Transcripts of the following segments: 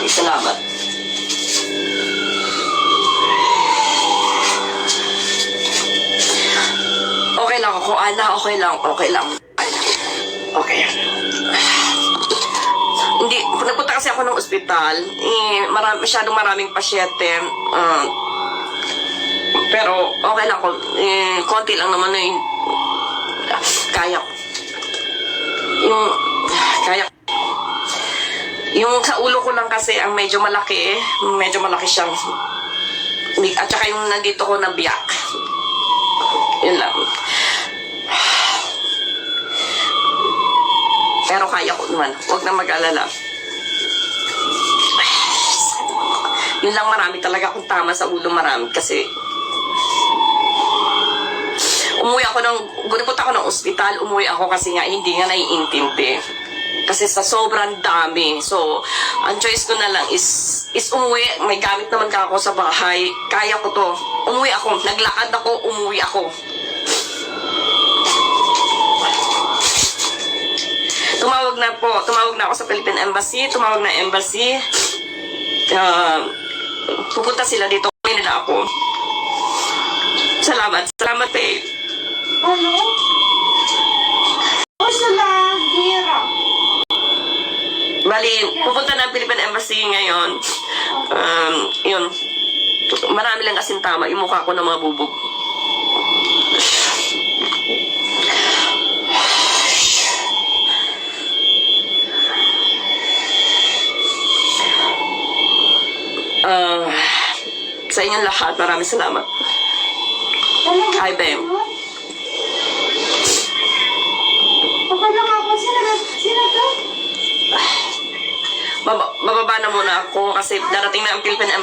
Okay, salamat. Okay lang ako, Ana. Okay lang. Okay. Hindi, nagpunta kasi ako ng ospital. Masyadong maraming pasyente. Pero okay lang ako. Konti lang naman kaya ko. Yung sa ulo ko lang kasi ang medyo malaki. Medyo malaki siyang. At saka yung nandito ko na biyak. Yun lang. Pero kaya ko naman. Huwag na mag-alala. Yun lang, marami talaga akong tama sa ulo. Marami kasi umuwi ako punta ako ng ospital. Umuwi ako kasi nga hindi nga naiintindi. Kasi sa sobrang dami. So, ang choice ko na lang is umuwi. May gamit naman ka ako sa bahay. Kaya ko to. Umuwi ako. Naglakad ako. Umuwi ako. Tumawag na ako sa Philippine Embassy. Tumawag na Embassy. Pupunta sila dito. Kunin nila ako. Salamat, babe. Ano? Sila, hirap. Bali, pupunta na ang Philippine Embassy ngayon. Yun. Marami lang kasing tama. Yung mukha ko ng mga bubog. Sa inyong lahat, maraming salamat. Hi, babe. Okay lang ako. Sino to? Bababa na muna ako kasi darating na ang Philippine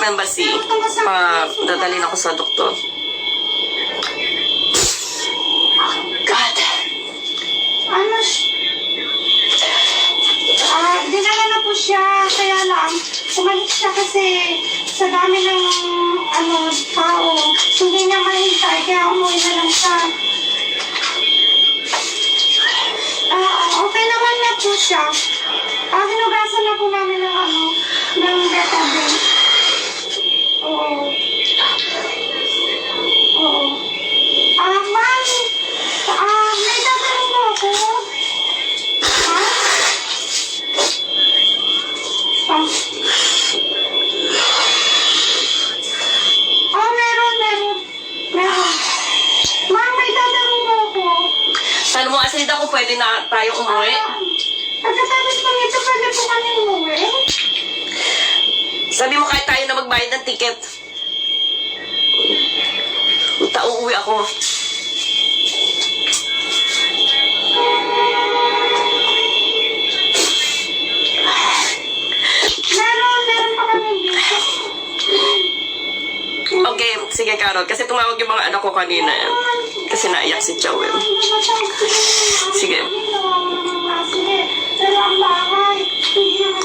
Embassy. Dadalhin ako sa doktor. God. Dinala na po siya. Kaya lang, umalis siya kasi sa dami ng tao. Hindi niya mahintay. Kaya umuwi na lang siya. Okay naman na po siya. Hinugasan na po namin ng Betadine. Oo. Ma'am, may tatanong po ako. Meron. Ma'am, may tatanong po ako. Saan mo asin ako pwede na tayo umuwi? Pagkatapos po nito, pwede po kami umuwi? Sabi mo kahit tayo na magbayad ng ticket. Uuwi ako. Meron pa kami dito. Okay, sige Carol. Kasi tumawag yung mga anak ko kanina. Kasi naiyak si Joel. Sige. Sige, pero ang bahay, hindi naman